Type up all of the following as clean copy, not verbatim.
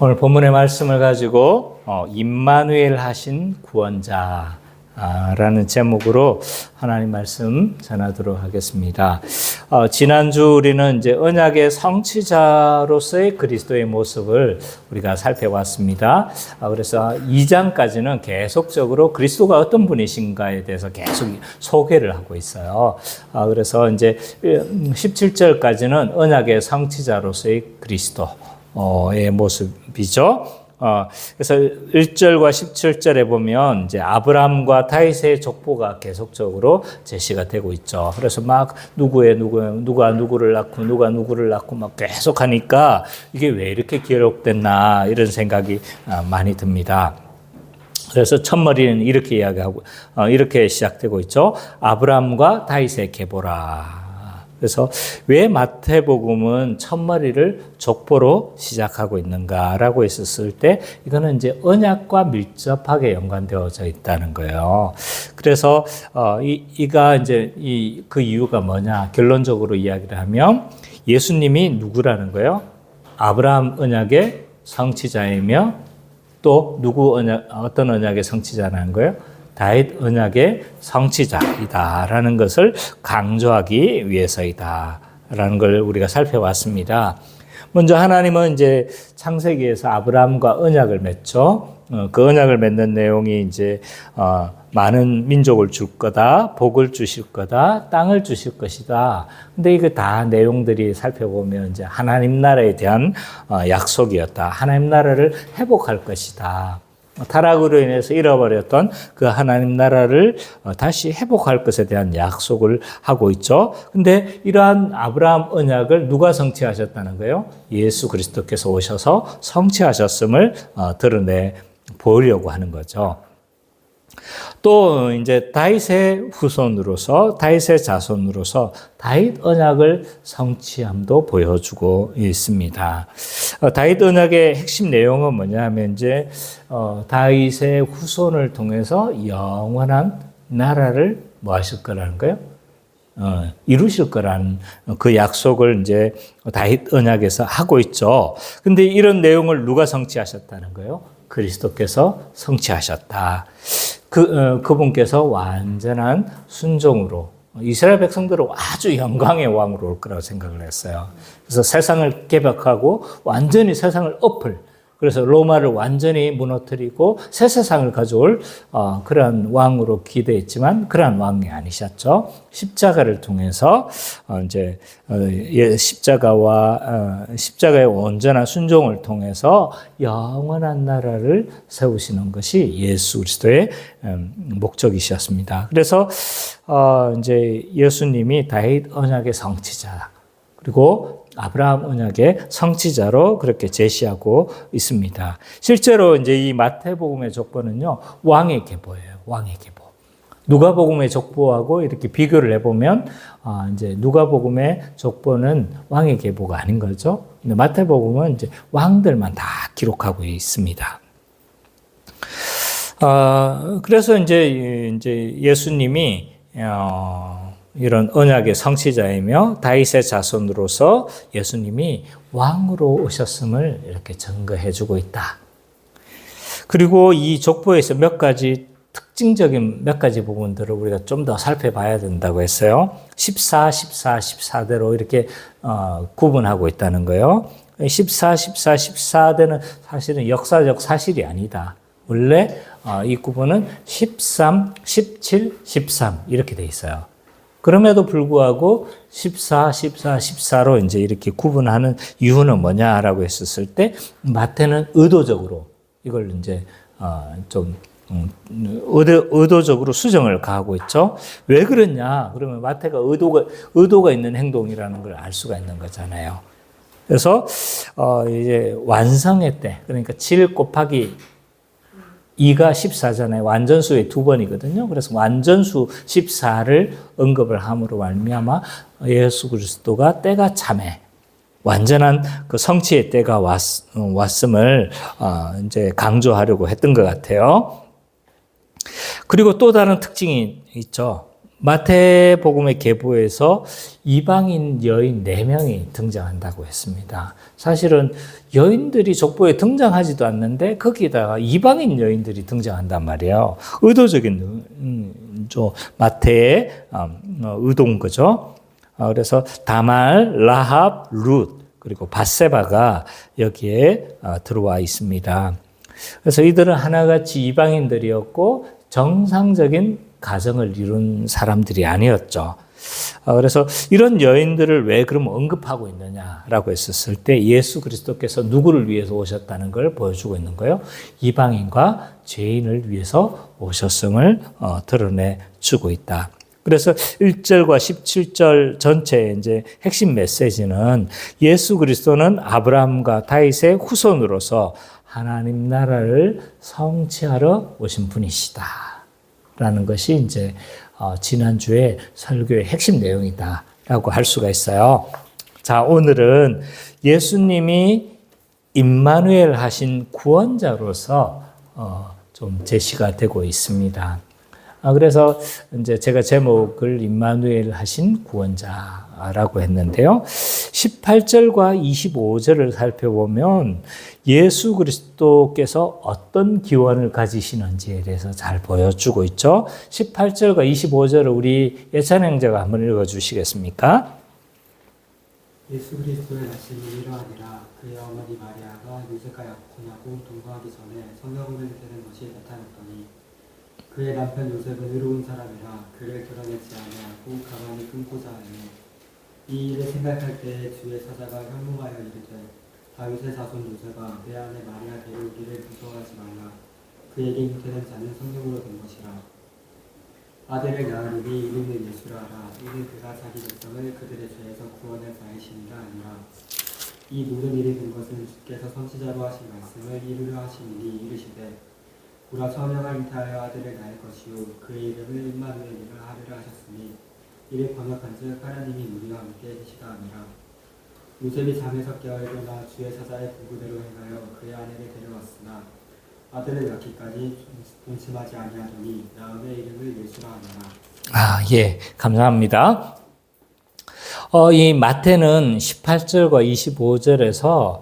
오늘 본문의 말씀을 가지고 임마누엘 하신 구원자라는 제목으로 하나님 말씀 전하도록 하겠습니다. 지난주 우리는 이제 언약의 성취자로서의 그리스도의 모습을 우리가 살펴봤습니다. 그래서 2장까지는 계속적으로 그리스도가 어떤 분이신가에 대해서 계속 소개를 하고 있어요. 그래서 이제 17절까지는 언약의 성취자로서의 그리스도의 모습이죠. 그래서 1절과 17절에 보면 이제 아브라함과 다윗의 족보가 계속적으로 제시가 되고 있죠. 그래서 막 누가 누구를 낳고 누가 누구를 낳고 막 계속 하니까 이게 왜 이렇게 기록됐나 이런 생각이 많이 듭니다. 그래서 첫머리는 이렇게 이야기하고 이렇게 시작되고 있죠. 아브라함과 다윗의 계보라. 그래서 왜 마태복음은 첫머리를 족보로 시작하고 있는가라고 했었을 때 이거는 이제 언약과 밀접하게 연관되어져 있다는 거예요. 그래서 이가 이제 그 이유가 뭐냐 결론적으로 이야기를 하면 예수님이 누구라는 거예요? 아브라함 언약의 성취자이며 또 어떤 언약의 성취자라는 거예요? 다윗 언약의 성취자이다라는 것을 강조하기 위해서이다라는 걸 우리가 살펴봤습니다. 먼저 하나님은 이제 창세기에서 아브라함과 언약을 맺죠. 그 언약을 맺는 내용이 이제 많은 민족을 줄 거다, 복을 주실 거다, 땅을 주실 것이다. 근데 이거 다 내용들이 살펴보면 이제 하나님 나라에 대한 약속이었다. 하나님 나라를 회복할 것이다. 타락으로 인해서 잃어버렸던 그 하나님 나라를 다시 회복할 것에 대한 약속을 하고 있죠. 근데 이러한 아브라함 언약을 누가 성취하셨다는 거예요? 예수 그리스도께서 오셔서 성취하셨음을 드러내 보려고 하는 거죠. 또 이제 다윗의 후손으로서 다윗의 자손으로서 다윗 언약을 성취함도 보여주고 있습니다. 다윗 언약의 핵심 내용은 뭐냐면 이제 다윗의 후손을 통해서 영원한 나라를 뭐 하실 거라는 거예요? 이루실 거라는 그 약속을 이제 다윗 언약에서 하고 있죠. 근데 이런 내용을 누가 성취하셨다는 거예요? 그리스도께서 성취하셨다. 그분께서 완전한 순종으로 이스라엘 백성들은 아주 영광의 왕으로 올 거라고 생각을 했어요. 그래서 세상을 개벽하고 완전히 세상을 엎을, 그래서 로마를 완전히 무너뜨리고 새 세상을 가져올 그러한 왕으로 기대했지만 그러한 왕이 아니셨죠. 십자가를 통해서 이제 십자가의 온전한 순종을 통해서 영원한 나라를 세우시는 것이 예수 그리스도의 목적이셨습니다. 그래서 이제 예수님이 다윗 언약의 성취자 그리고 아브라함 언약의 성취자로 그렇게 제시하고 있습니다. 실제로 이제 이 마태복음의 족보는요, 왕의 계보예요. 왕의 계보. 누가복음의 족보하고 이렇게 비교를 해보면, 이제 누가복음의 족보는 왕의 계보가 아닌 거죠. 근데 마태복음은 이제 왕들만 다 기록하고 있습니다. 그래서 이제 예수님이, 이런 언약의 성취자이며 다윗의 자손으로서 예수님이 왕으로 오셨음을 이렇게 증거해 주고 있다. 그리고 이 족보에서 특징적인 몇 가지 부분들을 우리가 좀 더 살펴봐야 된다고 했어요. 14대로 이렇게 구분하고 있다는 거예요. 14대는 사실은 역사적 사실이 아니다. 원래 이 구분은 13, 17, 13 이렇게 돼 있어요. 그럼에도 불구하고 14로 이제 이렇게 구분하는 이유는 뭐냐라고 했었을 때 마태는 의도적으로 이걸 이제 좀 의도적으로 수정을 가하고 있죠. 왜 그러냐? 그러면 마태가 의도가 있는 행동이라는 걸 알 수가 있는 거잖아요. 그래서 이제 완성의 때, 그러니까 7 곱하기 2가 14잖아요. 완전수의 2번이거든요. 그래서 완전수 14를 언급을 함으로 말미암아 예수 그리스도가 때가 참에 완전한 그 성취의 때가 왔음을 이제 강조하려고 했던 것 같아요. 그리고 또 다른 특징이 있죠. 마태복음의 계보에서 이방인 여인 4명이 등장한다고 했습니다. 사실은 여인들이 족보에 등장하지도 않는데 거기다가 이방인 여인들이 등장한단 말이에요. 의도적인 마태의 의도인 거죠. 그래서 다말, 라합, 룻 그리고 밧세바가 여기에 들어와 있습니다. 그래서 이들은 하나같이 이방인들이었고 정상적인 가정을 이룬 사람들이 아니었죠. 그래서 이런 여인들을 왜 그럼 언급하고 있느냐라고 했었을 때 예수 그리스도께서 누구를 위해서 오셨다는 걸 보여주고 있는 거예요. 이방인과 죄인을 위해서 오셨음을 드러내주고 있다. 그래서 1절과 17절 전체의 이제 핵심 메시지는 예수 그리스도는 아브라함과 다윗의 후손으로서 하나님 나라를 성취하러 오신 분이시다. 라는 것이 이제 지난주에 설교의 핵심 내용이다라고 할 수가 있어요. 자, 오늘은 예수님이 임마누엘 하신 구원자로서 좀 제시가 되고 있습니다. 그래서 이제 제가 제목을 임마누엘 하신 구원자라고 했는데요. 18절과 25절을 살펴보면 예수 그리스도께서 어떤 기원을 가지시는지에 대해서 잘 보여주고 있죠. 18절과 25절을 우리 예찬 형제가 한번 읽어주시겠습니까? 예수 그리스도의 말씀이 이러하니라. 그의 어머니 마리아가 요셉과 약혼하고 동거하기 전에 성령으로 되는 것이 나타났더니 그의 남편 요셉은 의로운 사람이라 그를 드러내지 아니하고 가만히 끊고자 하며 이 일을 생각할 때에 주의 사자가 현몽하여 이르되 다윗의 자손 요셉아 내 아내 마리아 데려오기를 무서워하지 말라. 그에게 잉태된 자는 성령으로 된 것이라. 아들을 낳으리니 이름은 예수라 하라. 이는 그가 자기 백성을 그들의 죄에서 구원할 자이시니라 아니라. 이 모든 일이 된 것은 주께서 선지자로 하신 말씀을 이루려 하시니 이르시되 보라 처녀가 잉태하여 아들을 낳을 것이요 그의 이름을 임마누엘이라 하리라 하셨으니 이를 번역한즉 하나님이 우리와 함께 계시다 아니라. 요셉이 잠에서 깨어 일어나 주의 사자의 구구대로 행하여 그의 아내를 데려왔으나 아들을 낳기까지 동침하지 아니하더니 낳음의 이름을 예수라 하니라. 예, 감사합니다. 이 마태는 18절과 25절에서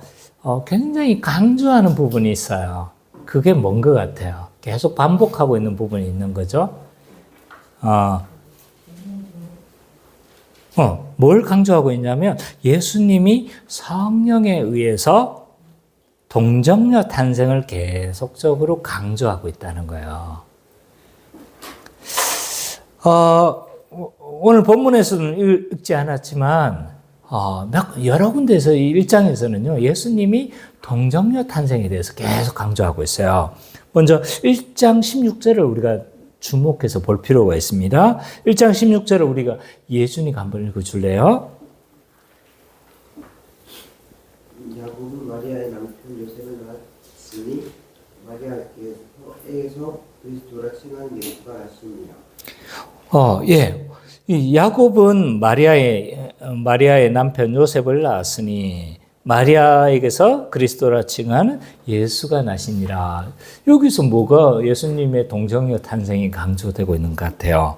굉장히 강조하는 부분이 있어요. 그게 뭔 것 같아요? 계속 반복하고 있는 부분이 있는 거죠. 뭘 강조하고 있냐면 예수님이 성령에 의해서 동정녀 탄생을 계속적으로 강조하고 있다는 거예요. 오늘 본문에서는 읽지 않았지만 여러 군데에서 이 1장에서는요. 예수님이 동정녀 탄생에 대해서 계속 강조하고 있어요. 먼저 1장 16절을 우리가 주목해서 볼 필요가 있습니다. 1장 16절을 우리가 예준이가 한번 읽어줄래요? 야곱은 마리아의 남편 요셉을 낳았으니 마리아에게서 그리스도라 칭한 예수가 나십니다. 예. 이 야곱은 마리아의 남편 요셉을 낳았으니 마리아에게서 그리스도라 칭하는 예수가 나시니라. 여기서 뭐가 예수님의 동정녀 탄생이 강조되고 있는 것 같아요.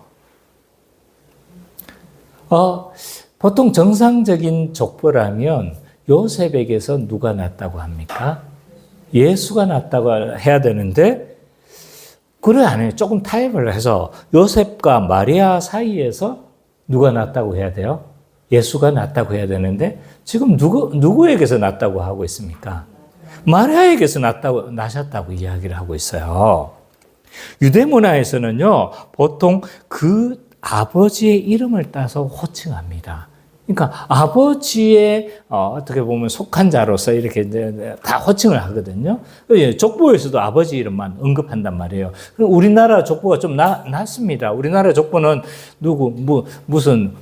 보통 정상적인 족보라면 요셉에게서 누가 낳았다고 합니까? 예수가 낳았다고 해야 되는데 그래 안 해요. 조금 타협을 해서 요셉과 마리아 사이에서 누가 낳았다고 해야 돼요? 예수가 낳았다고 해야 되는데 지금 누구에게서 낳았다고 하고 있습니까? 마리아에게서 나셨다고 이야기를 하고 있어요. 유대 문화에서는요, 보통 그 아버지의 이름을 따서 호칭합니다. 그러니까 아버지의 어떻게 보면 속한 자로서 이렇게 이제 다 호칭을 하거든요. 족보에서도 아버지 이름만 언급한단 말이에요. 그럼 우리나라 족보가 좀 낫습니다. 우리나라 족보는 무슨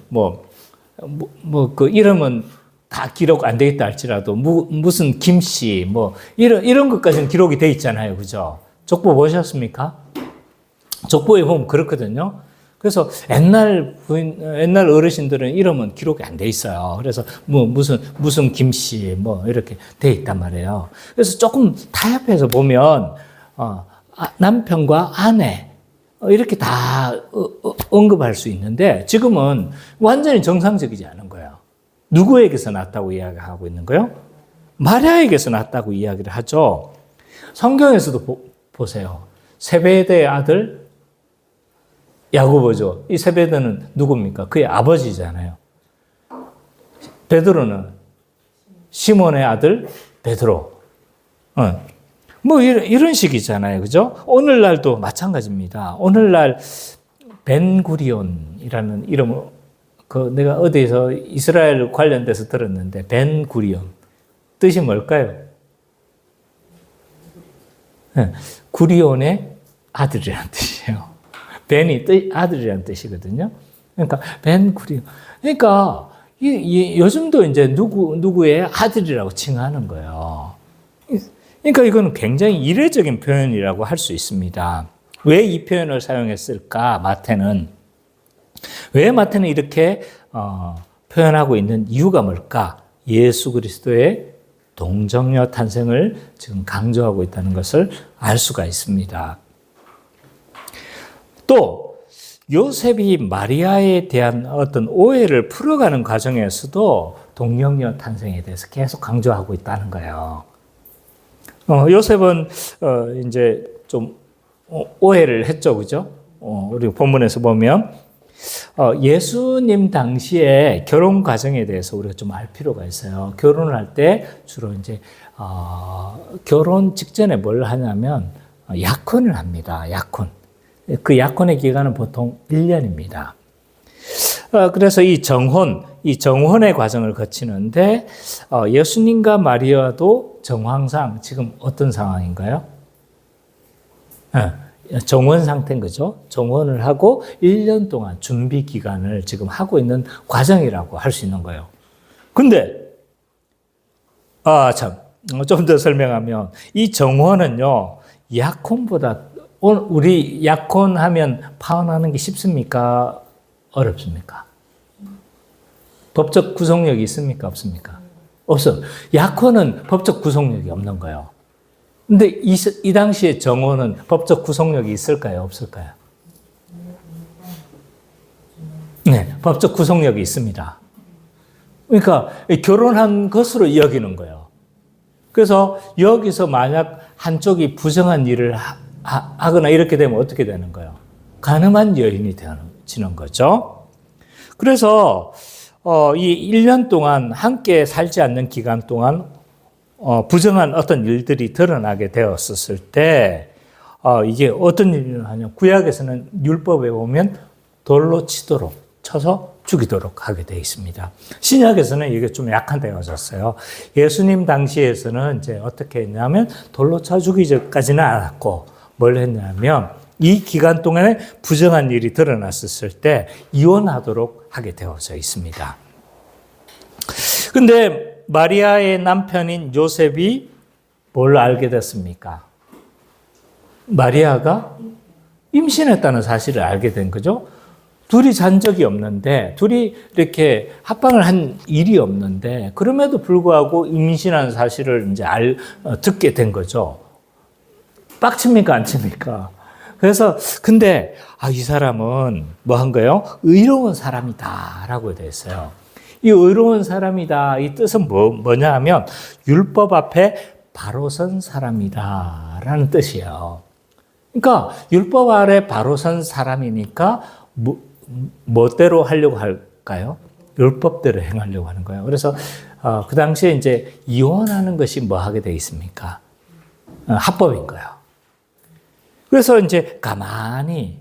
그 이름은 다 기록 안 되겠다 할지라도 무슨 김씨 이런 것까지는 기록이 돼 있잖아요. 그죠? 족보 보셨습니까? 족보에 보면 그렇거든요. 그래서 옛날 어르신들은 이름은 기록이 안 돼 있어요. 그래서 무슨 김씨 이렇게 돼 있단 말이에요. 그래서 조금 타협해서 보면 남편과 아내 이렇게 다 언급할 수 있는데 지금은 완전히 정상적이지 않은 거예요. 누구에게서 낳았다고 이야기하고 있는 거예요? 마리아에게서 낳았다고 이야기를 하죠. 성경에서도 보세요. 세베대의 아들 야고보죠. 이 세베대는 누굽니까? 그의 아버지잖아요. 베드로는 시몬의 아들 베드로. 뭐 이런 식이잖아요. 그죠? 오늘날도 마찬가지입니다. 오늘날 벤구리온이라는 이름을 내가 어디서 이스라엘 관련돼서 들었는데 벤구리온 뜻이 뭘까요? 구리온의 아들이라는 뜻이에요. 벤이 아들이라는 뜻이거든요. 그러니까 벤구리온. 그러니까 요즘도 이제 누구의 아들이라고 칭하는 거예요. 그러니까 이건 굉장히 이례적인 표현이라고 할 수 있습니다. 왜 이 표현을 사용했을까? 왜 마태는 이렇게 표현하고 있는 이유가 뭘까? 예수 그리스도의 동정녀 탄생을 지금 강조하고 있다는 것을 알 수가 있습니다. 또 요셉이 마리아에 대한 어떤 오해를 풀어가는 과정에서도 동정녀 탄생에 대해서 계속 강조하고 있다는 거예요. 요셉은 이제 좀 오해를 했죠, 그죠? 우리 본문에서 보면 예수님 당시에 결혼 과정에 대해서 우리가 좀 알 필요가 있어요. 결혼을 할 때 주로 이제 결혼 직전에 뭘 하냐면 약혼을 합니다. 약혼. 그 약혼의 기간은 보통 1년입니다. 그래서 이 정혼의 과정을 거치는데 예수님과 마리아도 정황상 지금 어떤 상황인가요? 정혼 상태인 거죠. 정혼을 하고 1년 동안 준비 기간을 지금 하고 있는 과정이라고 할 수 있는 거예요. 근데 좀 더 설명하면 이 정혼은요, 약혼보다 우리 약혼하면 파혼하는 게 쉽습니까? 어렵습니까? 법적 구속력이 있습니까? 없습니까? 없어요. 약혼은 법적 구속력이 없는 거예요. 근데 이 당시에 정혼은 법적 구속력이 있을까요? 없을까요? 네, 법적 구속력이 있습니다. 그러니까 결혼한 것으로 여기는 거예요. 그래서 여기서 만약 한쪽이 부정한 일을 하거나 이렇게 되면 어떻게 되는 거예요? 간음한 여인이 되는 거죠. 그래서 이 1년 동안 함께 살지 않는 기간 동안 부정한 어떤 일들이 드러나게 되었을 때 이게 어떤 일을 하냐? 구약에서는 율법에 보면 돌로 쳐서 죽이도록 하게 되어 있습니다. 신약에서는 이게 좀 약한 데가 있었어요. 예수님 당시에서는 이제 어떻게 했냐면 돌로 쳐 죽이지까지는 않았고 뭘 했냐면 이 기간 동안에 부정한 일이 드러났을 때 이혼하도록 하게 되어져 있습니다. 근데 마리아의 남편인 요셉이 뭘 알게 됐습니까? 마리아가 임신했다는 사실을 알게 된 거죠. 둘이 잔 적이 없는데, 둘이 이렇게 합방을 한 일이 없는데, 그럼에도 불구하고 임신한 사실을 이제 듣게 된 거죠. 빡칩니까? 안 칩니까? 그래서, 근데, 이 사람은 뭐 한 거예요? 의로운 사람이다. 라고 되어 있어요. 이 의로운 사람이다. 이 뜻은 뭐냐 하면, 율법 앞에 바로 선 사람이다. 라는 뜻이에요. 그러니까, 율법 아래 바로 선 사람이니까, 뭐대로 하려고 할까요? 율법대로 행하려고 하는 거예요. 그래서 그 당시에 이제 이혼하는 것이 뭐 하게 되어 있습니까? 합법인 거예요. 그래서 이제 가만히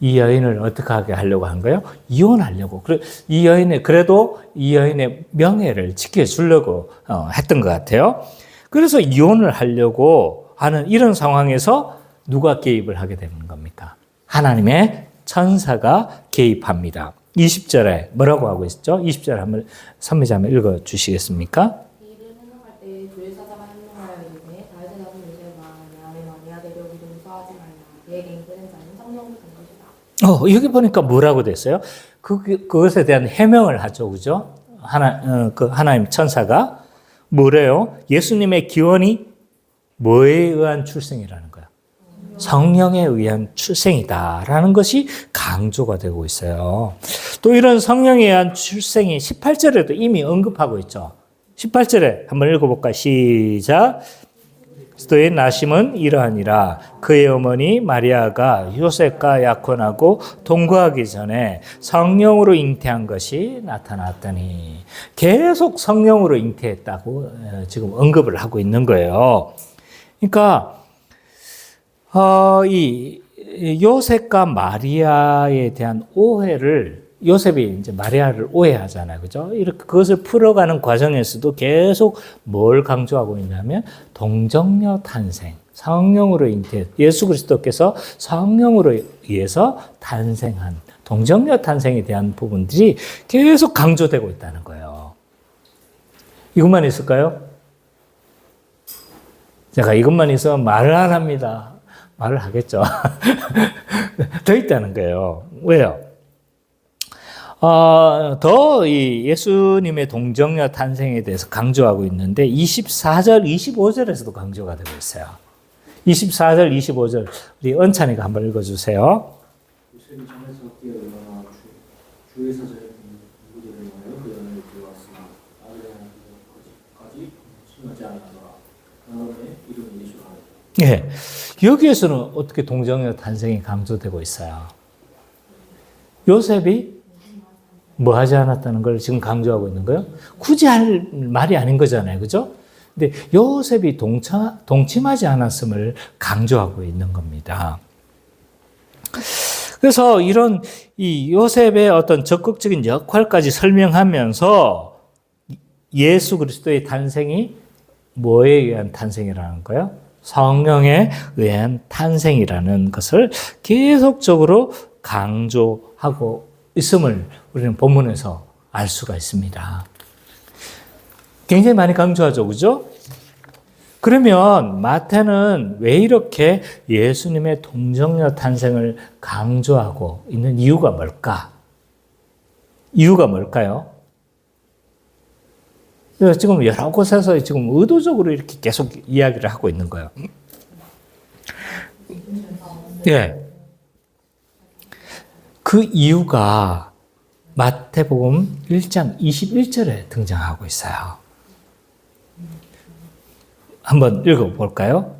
이 여인을 어떻게 하게 하려고 한 거예요? 이혼하려고. 그래도 이 여인의 명예를 지켜주려고 했던 것 같아요. 그래서 이혼을 하려고 하는 이런 상황에서 누가 개입을 하게 되는 겁니까? 하나님의 천사가 개입합니다. 20절에 뭐라고 하고 있죠? 20절 한번 선미자매 읽어 주시겠습니까? 일을 행동할 때 주의 사자가 행동하여 이르되 다윗의 자손 요셉아 나의 마리아 데려오기를 무서워하지 말라 그에게 잉태된 자는 성령으로 된 것이다. 여기 보니까 뭐라고 됐어요? 그것에 대한 해명을 하죠, 그죠? 하나님 천사가 뭐래요? 예수님의 기원이 뭐에 의한 출생이라는 거야? 성령에 의한 출생이다라는 것이 강조가 되고 있어요. 또 이런 성령에 의한 출생이 18절에도 이미 언급하고 있죠. 18절에 한번 읽어볼까? 시작. 그리스도의 나심은 이러하니라. 그의 어머니 마리아가 요셉과 약혼하고 동거하기 전에 성령으로 잉태한 것이 나타났더니, 계속 성령으로 잉태했다고 지금 언급을 하고 있는 거예요. 그러니까 이 요셉과 마리아에 대한 오해를, 요셉이 이제 마리아를 오해하잖아요. 그죠? 이렇게 그것을 풀어가는 과정에서도 계속 뭘 강조하고 있냐면 동정녀 탄생, 성령으로 잉태, 예수 그리스도께서 성령으로 의해서 탄생한 동정녀 탄생에 대한 부분들이 계속 강조되고 있다는 거예요. 이것만 있을까요? 제가 이것만 있으면 말을 안 합니다. 말을 하겠죠. 더 있다는 거예요. 왜요? 더 이 예수님의 동정녀 탄생에 대해서 강조하고 있는데 24절, 25절에서도 강조가 되고 있어요. 24절, 25절 우리 은찬이가 한번 읽어주세요. 요셉이 잠에서 깨어 일어나 주의 사자의 무리를 위하여 그 연을 들어왔으나 아들의 까지 심하지 않았더라. 그러므로 이름이 예수라 하였다. 예, 여기에서는 어떻게 동정녀 탄생이 강조되고 있어요? 요셉이 뭐 하지 않았다는 걸 지금 강조하고 있는 거예요? 굳이 할 말이 아닌 거잖아요. 그죠? 근데 요셉이 동침하지 않았음을 강조하고 있는 겁니다. 그래서 이런 이 요셉의 어떤 적극적인 역할까지 설명하면서 예수 그리스도의 탄생이 뭐에 의한 탄생이라는 거예요? 성령에 의한 탄생이라는 것을 계속적으로 강조하고 있음을 우리는 본문에서 알 수가 있습니다. 굉장히 많이 강조하죠, 그죠? 그러면 마태는 왜 이렇게 예수님의 동정녀 탄생을 강조하고 있는 이유가 뭘까? 이유가 뭘까요? 지금 여러 곳에서 지금 의도적으로 이렇게 계속 이야기를 하고 있는 거예요. 예. 그 이유가 마태복음 1장 21절에 등장하고 있어요. 한번 읽어볼까요?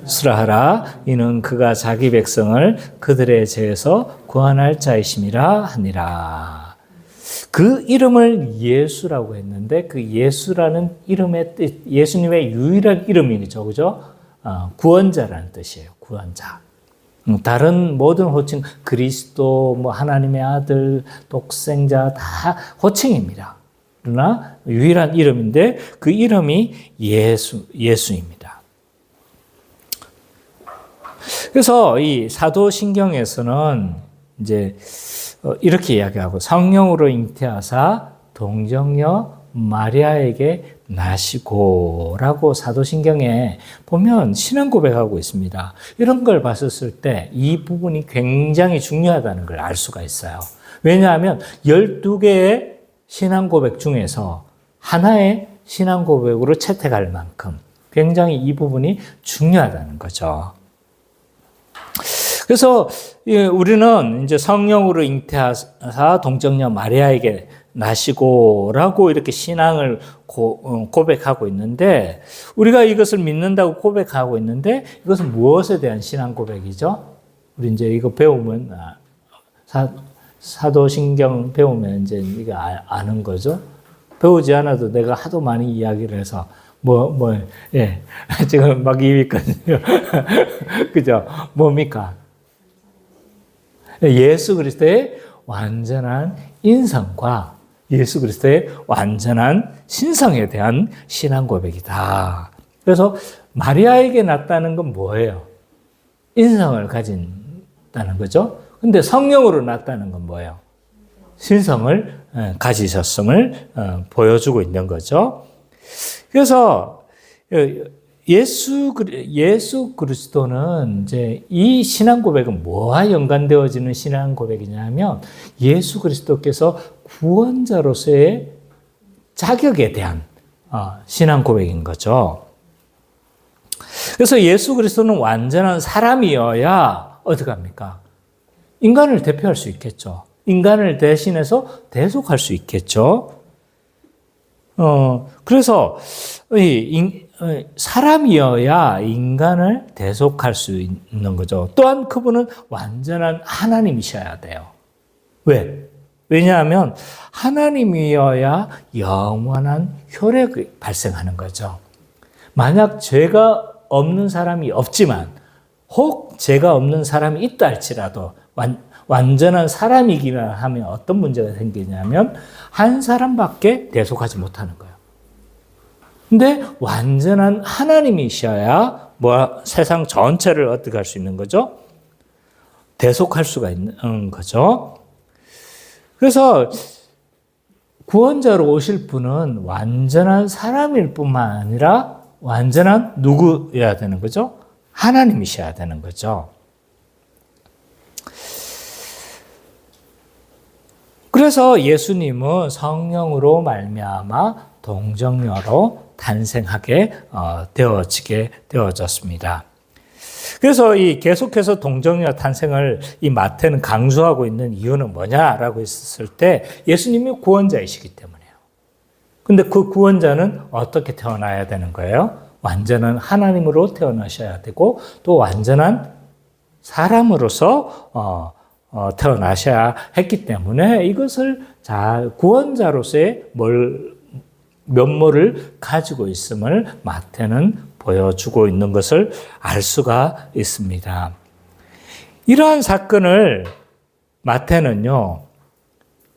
스라하라 이는 그가 자기 백성을 그들의 죄에서 구원할 자이심이라 하니라. 그 이름을 예수라고 했는데 그 예수라는 이름의 뜻, 예수님의 유일한 이름이죠. 그죠? 구원자라는 뜻이에요. 구원자. 다른 모든 호칭, 그리스도, 뭐 하나님의 아들, 독생자 다 호칭입니다. 그러나 유일한 이름인데 그 이름이 예수입니다. 그래서 이 사도신경에서는 이제 이렇게 이야기하고 성령으로 잉태하사 동정녀 마리아에게 나시고라고 사도신경에 보면 신앙 고백하고 있습니다. 이런 걸 봤었을 때 이 부분이 굉장히 중요하다는 걸 알 수가 있어요. 왜냐하면 12개의 신앙 고백 중에서 하나의 신앙 고백으로 채택할 만큼 굉장히 이 부분이 중요하다는 거죠. 그래서 우리는 이제 성령으로 잉태하사 동정녀 마리아에게 나시고라고 이렇게 신앙을 고백하고 있는데 우리가 이것을 믿는다고 고백하고 있는데 이것은 무엇에 대한 신앙 고백이죠? 우리 이제 이거 배우면 사도신경 배우면 이제 이거 아는 거죠. 배우지 않아도 내가 하도 많이 이야기를 해서 예 지금 막 입이 꺼지요. 그죠? 뭡니까? 예수 그리스도의 완전한 인성과 예수 그리스도의 완전한 신성에 대한 신앙 고백이다. 그래서 마리아에게 났다는 건 뭐예요? 인성을 가진다는 거죠. 근데 성령으로 났다는 건 뭐예요? 신성을 가지셨음을 보여주고 있는 거죠. 그래서 예수 그리스도는 이제 이 신앙 고백은 뭐와 연관되어지는 신앙 고백이냐면 예수 그리스도께서 구원자로서의 자격에 대한 신앙 고백인 거죠. 그래서 예수 그리스도는 완전한 사람이어야 어떻게 합니까? 인간을 대표할 수 있겠죠. 인간을 대신해서 대속할 수 있겠죠. 그래서 사람이어야 인간을 대속할 수 있는 거죠. 또한 그분은 완전한 하나님이셔야 돼요. 왜? 왜냐하면 하나님이어야 영원한 혈액이 발생하는 거죠. 만약 죄가 없는 사람이 없지만 혹 죄가 없는 사람이 있다 할지라도 완전한 사람이기만 하면 어떤 문제가 생기냐면 한 사람밖에 대속하지 못하는 거예요. 근데 완전한 하나님이셔야 세상 전체를 어떻게 할 수 있는 거죠? 대속할 수가 있는 거죠. 그래서 구원자로 오실 분은 완전한 사람일 뿐만 아니라 완전한 누구여야 되는 거죠? 하나님이셔야 되는 거죠. 그래서 예수님은 성령으로 말미암아 동정녀로 탄생하게 되어졌습니다. 그래서 계속해서 동정녀 탄생을 이 마태는 강조하고 있는 이유는 뭐냐라고 했을 때 예수님이 구원자이시기 때문이에요. 근데 그 구원자는 어떻게 태어나야 되는 거예요? 완전한 하나님으로 태어나셔야 되고 또 완전한 사람으로서 태어나셔야 했기 때문에 이것을 잘 구원자로서의 면모를 가지고 있음을 마태는 보여주고 있는 것을 알 수가 있습니다. 이러한 사건을 마태는요,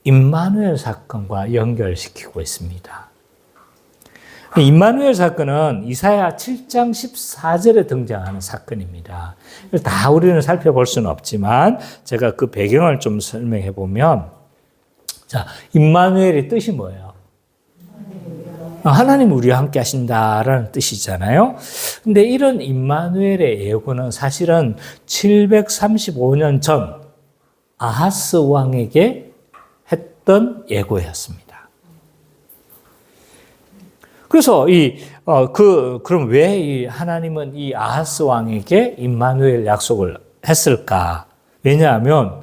임마누엘 사건과 연결시키고 있습니다. 임마누엘 사건은 이사야 7장 14절에 등장하는 사건입니다. 다 우리는 살펴볼 수는 없지만 제가 그 배경을 좀 설명해 보면, 자, 임마누엘의 뜻이 뭐예요? 하나님 우리와 함께 하신다라는 뜻이잖아요. 근데 이런 임마누엘의 예고는 사실은 735년 전 아하스 왕에게 했던 예고였습니다. 그래서 그럼 왜 하나님은 이 아하스 왕에게 임마누엘 약속을 했을까? 왜냐하면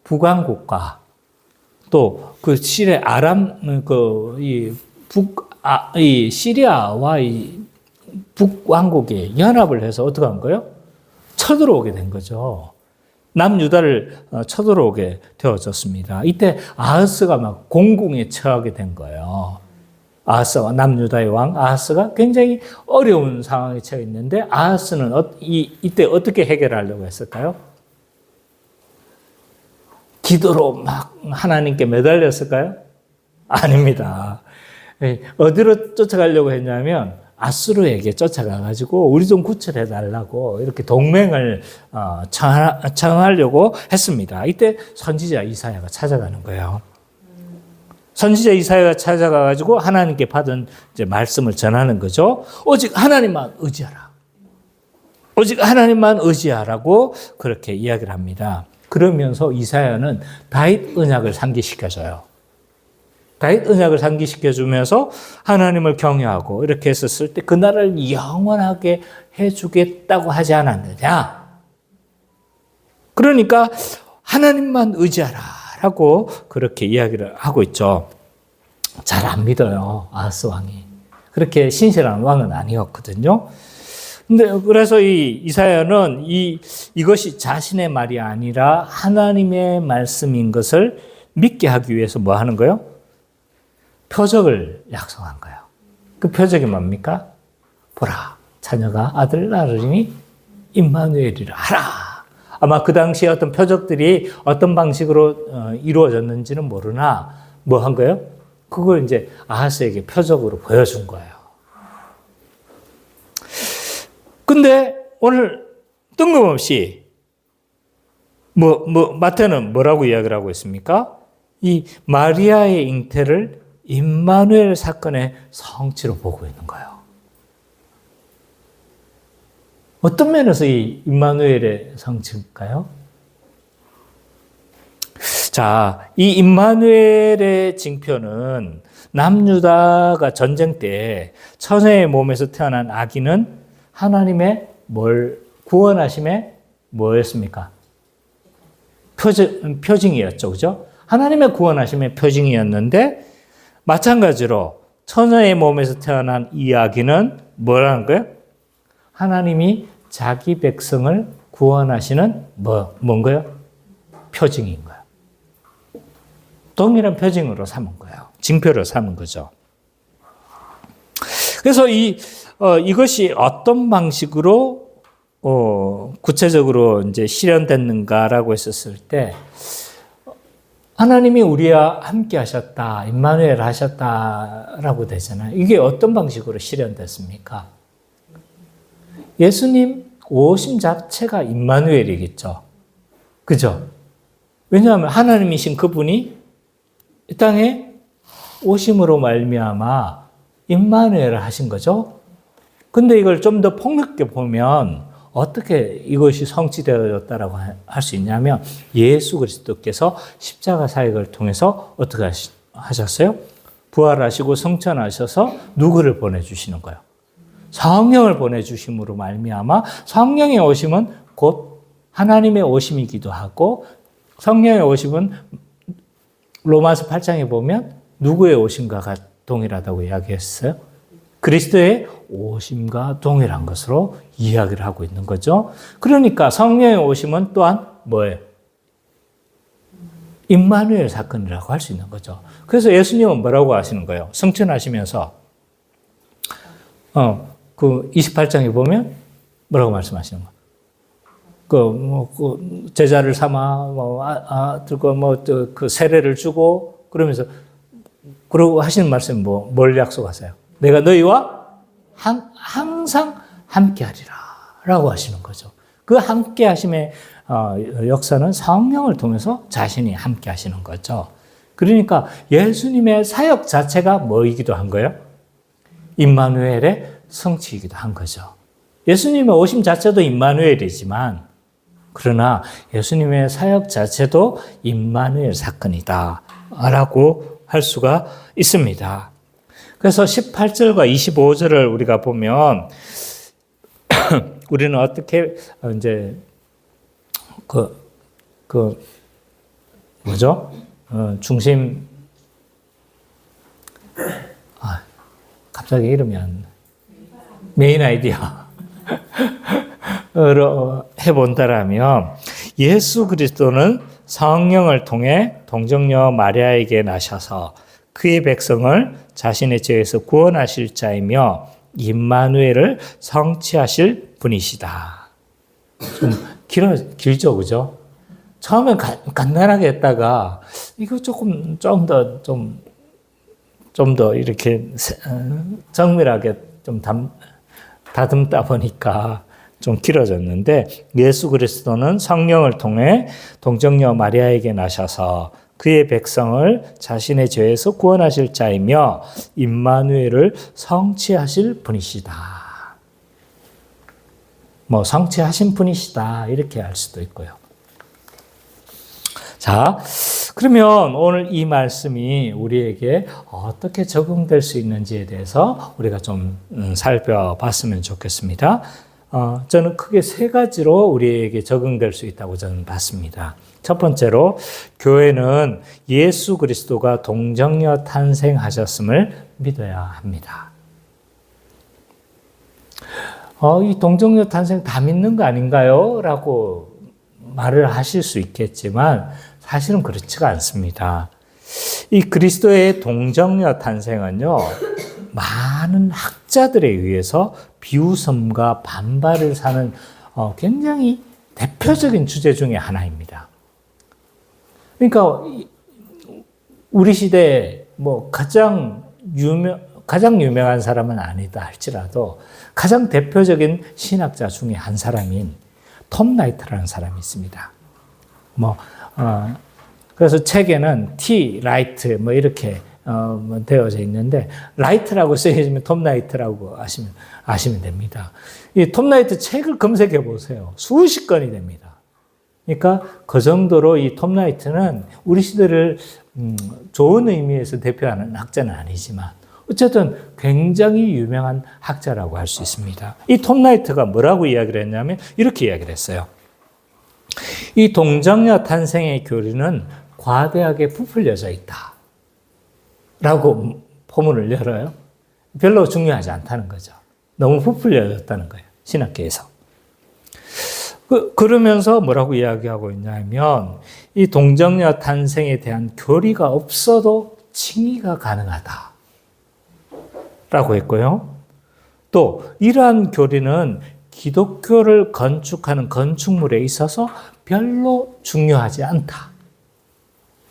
북왕국과 또 그 실의 이 시리아와 이 북왕국이 연합을 해서 어떻게 한 거예요? 쳐들어오게 된 거죠. 남유다를 쳐들어오게 되어졌습니다. 이때 아하스가 막 공궁에 처하게 된 거예요. 아하스와 남유다의 왕 아하스가 굉장히 어려운 상황에 처해 있는데 아하스는 이때 어떻게 해결하려고 했을까요? 기도로 막 하나님께 매달렸을까요? 아닙니다. 어디로 쫓아가려고 했냐면 아수르에게 쫓아가가지고 우리 좀 구출해달라고 이렇게 동맹을 청하려고 했습니다. 이때 선지자 이사야가 찾아가는 거예요. 선지자 이사야가 찾아가가지고 하나님께 받은 이제 말씀을 전하는 거죠. 오직 하나님만 의지하라. 오직 하나님만 의지하라고 그렇게 이야기를 합니다. 그러면서 이사야는 다윗 언약을 상기시켜줘요. 다윗 언약을 상기시켜주면서 하나님을 경외하고 이렇게 했었을 때 그 나라를 영원하게 해주겠다고 하지 않았느냐. 그러니까 하나님만 의지하라 라고 그렇게 이야기를 하고 있죠. 잘 안 믿어요, 아하스 왕이. 그렇게 신실한 왕은 아니었거든요. 근데 그래서 이사야는 이것이 자신의 말이 아니라 하나님의 말씀인 것을 믿게 하기 위해서 뭐 하는 거예요? 표적을 약속한 거예요. 그 표적이 뭡니까? 보라, 자녀가 아들을 낳으리니 임마누엘이라 하라. 아마 그 당시에 어떤 표적들이 어떤 방식으로 이루어졌는지는 모르나 뭐 한 거예요? 그걸 이제 아하스에게 표적으로 보여준 거예요. 근데 오늘 뜬금없이 마태는 뭐라고 이야기를 하고 있습니까? 이 마리아의 잉태를 임마누엘 사건의 성취로 보고 있는 거예요. 어떤 면에서 이 임마누엘의 성취일까요? 자, 이 임마누엘의 징표는 남유다가 전쟁 때 처녀의 몸에서 태어난 아기는 하나님의 구원하심의 뭐였습니까? 표징이었죠. 그죠? 하나님의 구원하심의 표징이었는데, 마찬가지로 처녀의 몸에서 태어난 이 아기는 뭐라는 거예요? 하나님이 자기 백성을 구원하시는 뭔 거예요? 표징인 거예요. 동일한 표징으로 삼은 거예요. 징표를 삼은 거죠. 그래서 이것이 어떤 방식으로 구체적으로 이제 실현됐는가라고 했었을 때, 하나님이 우리와 함께 하셨다, 임마누엘 하셨다라고 되잖아요. 이게 어떤 방식으로 실현됐습니까? 예수님 오심 자체가 임마누엘이겠죠. 그죠? 왜냐하면 하나님이신 그분이 이 땅에 오심으로 말미암아 임마누엘을 하신 거죠. 근데 이걸 좀 더 폭넓게 보면 어떻게 이것이 성취되어졌다라고 할 수 있냐면, 예수 그리스도께서 십자가 사역을 통해서 어떻게 하셨어요? 부활하시고 성천하셔서 누구를 보내주시는 거예요? 성령을 보내주심으로 말미암아 성령의 오심은 곧 하나님의 오심이기도 하고, 성령의 오심은 로마서 8장에 보면 누구의 오심과 동일하다고 이야기했어요? 그리스도의 오심과 동일한 것으로 이야기를 하고 있는 거죠. 그러니까 성령의 오심은 또한 뭐예요? 임마누엘 사건이라고 할 수 있는 거죠. 그래서 예수님은 뭐라고 하시는 거예요? 성천하시면서 그 28장에 보면 뭐라고 말씀하시는 거예요? 제자를 삼아 들고 그 세례를 주고 그러면서 그러고 하시는 말씀 뭘 약속하세요? 내가 너희와 항상 함께하리라 라고 하시는 거죠. 그 함께하심의 역사는 성령을 통해서 자신이 함께하시는 거죠. 그러니까 예수님의 사역 자체가 뭐이기도 한 거예요? 임마누엘의 성취이기도 한 거죠. 예수님의 오심 자체도 임마누엘이지만, 그러나 예수님의 사역 자체도 임마누엘 사건이다 라고 할 수가 있습니다. 그래서 18절과 25절을 우리가 보면 우리는 어떻게 이제 중심 갑자기 이름이 안 메인 아이디어로 해본다라면, 예수 그리스도는 성령을 통해 동정녀 마리아에게 나셔서 그의 백성을 자신의 죄에서 구원하실 자이며 임마누엘을 성취하실 분이시다. 좀 길죠, 그죠? 처음엔 간단하게 했다가 이거 좀 더 이렇게 정밀하게 좀 다듬다 보니까 좀 길어졌는데, 예수 그리스도는 성령을 통해 동정녀 마리아에게 나셔서 그의 백성을 자신의 죄에서 구원하실 자이며 임마누엘을 성취하실 분이시다. 성취하신 분이시다 이렇게 할 수도 있고요. 자, 그러면 오늘 이 말씀이 우리에게 어떻게 적용될 수 있는지에 대해서 우리가 좀 살펴봤으면 좋겠습니다. 저는 크게 세 가지로 우리에게 적용될 수 있다고 저는 봤습니다. 첫 번째로, 교회는 예수 그리스도가 동정녀 탄생하셨음을 믿어야 합니다. 이 동정녀 탄생 다 믿는 거 아닌가요? 라고 말을 하실 수 있겠지만 사실은 그렇지가 않습니다. 이 그리스도의 동정녀 탄생은요, 많은 학자들에 의해서 비웃음과 반발을 사는 굉장히 대표적인 주제 중에 하나입니다. 그러니까 우리 시대에 가장 유명한 사람은 아니다 할지라도 가장 대표적인 신학자 중에 한 사람인 톰 라이트라는 사람이 있습니다. 그래서 책에는 T 라이트 이렇게 되어져 있는데, 라이트라고 쓰여지면 톰 라이트라고 아시면 됩니다. 이 톰 라이트 책을 검색해 보세요. 수십 건이 됩니다. 그러니까 그 정도로 이 톰 라이트는 우리 시대를 좋은 의미에서 대표하는 학자는 아니지만 어쨌든 굉장히 유명한 학자라고 할 수 있습니다. 이 톰 라이트가 뭐라고 이야기를 했냐면 이렇게 이야기를 했어요. 이 동정녀 탄생의 교리는 과대하게 부풀려져 있다. 라고 포문을 열어요. 별로 중요하지 않다는 거죠. 너무 부풀려졌다는 거예요. 신학계에서. 그러면서 뭐라고 이야기하고 있냐면 이 동정녀 탄생에 대한 교리가 없어도 칭의가 가능하다. 라고 했고요. 또 이러한 교리는 기독교를 건축하는 건축물에 있어서 별로 중요하지 않다.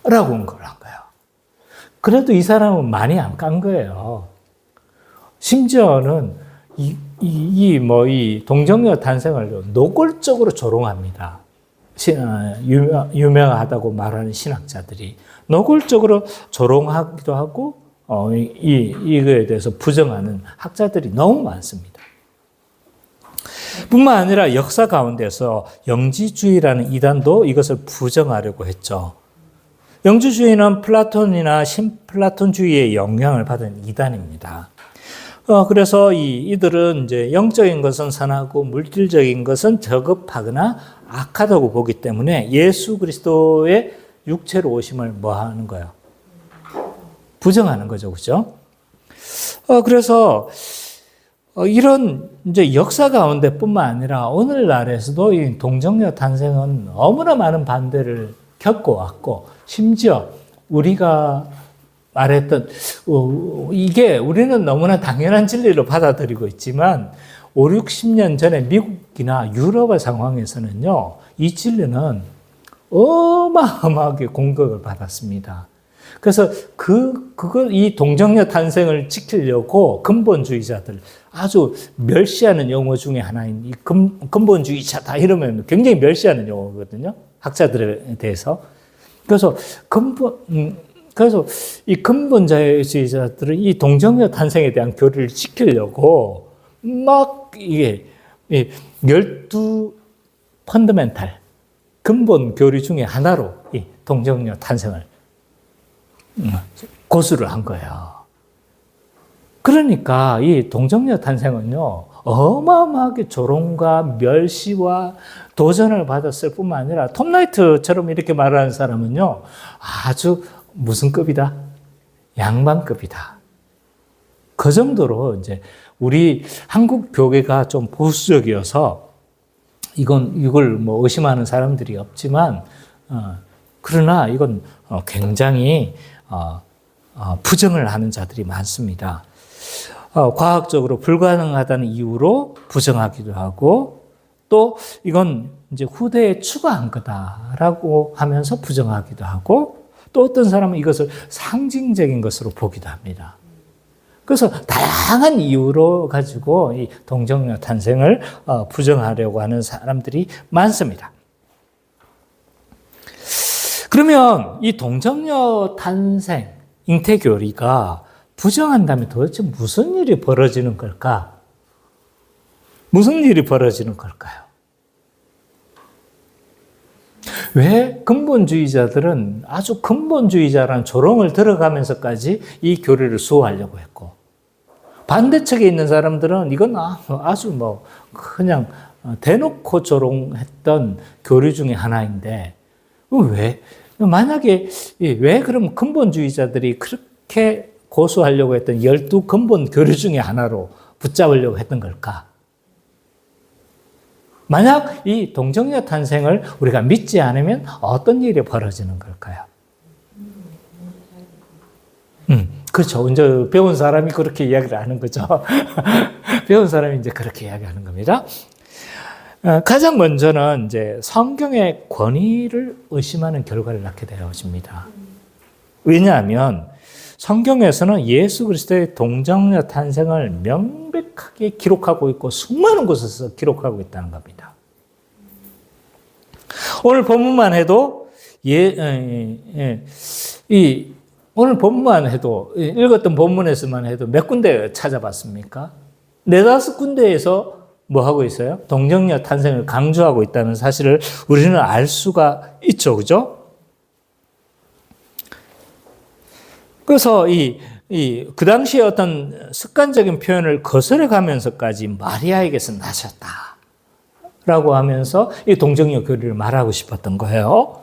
라고 한 거예요. 그래도 이 사람은 많이 안 깐 거예요. 심지어는 이 동정녀 탄생을 노골적으로 조롱합니다. 유명하다고 말하는 신학자들이 노골적으로 조롱하기도 하고 이거에 대해서 부정하는 학자들이 너무 많습니다. 뿐만 아니라 역사 가운데서 영지주의라는 이단도 이것을 부정하려고 했죠. 영지주의는 플라톤이나 신플라톤주의의 영향을 받은 이단입니다. 그래서 이들은 이제 영적인 것은 선하고 물질적인 것은 저급하거나 악하다고 보기 때문에 예수 그리스도의 육체로 오심을 뭐 하는 거예요? 부정하는 거죠. 그죠? 그래서 이런 이제 역사 가운데 뿐만 아니라 오늘날에서도 이 동정녀 탄생은 너무나 많은 반대를 겪고 왔고, 심지어 우리가 말했던 이게 우리는 너무나 당연한 진리로 받아들이고 있지만 5, 60년 전에 미국이나 유럽의 상황에서는요, 이 진리는 어마어마하게 공격을 받았습니다. 그래서 이 동정녀 탄생을 지키려고 근본주의자들, 아주 멸시하는 용어 중에 하나인 이 근본주의자다 이러면 굉장히 멸시하는 용어거든요. 학자들에 대해서. 그래서 이 근본주의자들은 이 동정녀 탄생에 대한 교리를 지키려고 막 이게 12 펀더멘탈 근본 교리 중에 하나로 이 동정녀 탄생을 고수를 한 거예요. 그러니까 이 동정녀 탄생은요, 어마어마하게 조롱과 멸시와 도전을 받았을 뿐만 아니라 톰 라이트처럼 이렇게 말하는 사람은요, 아주 무슨 급이다? 양반급이다. 그 정도로 이제 우리 한국 교계가 좀 보수적이어서 이걸 뭐 의심하는 사람들이 없지만, 그러나 이건 굉장히 부정을 하는 자들이 많습니다. 과학적으로 불가능하다는 이유로 부정하기도 하고, 또 이건 이제 후대에 추가한 거다라고 하면서 부정하기도 하고, 또 어떤 사람은 이것을 상징적인 것으로 보기도 합니다. 그래서 다양한 이유로 가지고 이 동정녀 탄생을 부정하려고 하는 사람들이 많습니다. 그러면 이 동정녀 탄생, 잉태교리가 부정한다면 도대체 무슨 일이 벌어지는 걸까? 무슨 일이 벌어지는 걸까요? 왜 근본주의자들은 아주 근본주의자라는 조롱을 들어가면서까지 이 교리를 수호하려고 했고, 반대측에 있는 사람들은 이건 아주 뭐 그냥 대놓고 조롱했던 교리 중에 하나인데, 만약에 왜 그럼 근본주의자들이 그렇게 고수하려고 했던 12 근본 교리 중에 하나로 붙잡으려고 했던 걸까? 만약 이 동정녀 탄생을 우리가 믿지 않으면 어떤 일이 벌어지는 걸까요? 그렇죠. 이제 배운 사람이 그렇게 이야기를 하는 거죠. 배운 사람이 이제 그렇게 이야기하는 겁니다. 가장 먼저는 이제 성경의 권위를 의심하는 결과를 낳게 되어집니다. 왜냐하면 성경에서는 예수 그리스도의 동정녀 탄생을 명백하게 기록하고 있고 수많은 곳에서 기록하고 있다는 겁니다. 오늘 본문만 해도 오늘 본문만 해도 읽었던 본문에서만 해도 몇 군데 찾아봤습니까? 4-5군데에서 뭐 하고 있어요? 동정녀 탄생을 강조하고 있다는 사실을 우리는 알 수가 있죠. 그죠? 그래서 이 그 당시에 어떤 습관적인 표현을 거스려 가면서까지 마리아에게서 나셨다라고 하면서 이 동정녀 교리를 말하고 싶었던 거예요.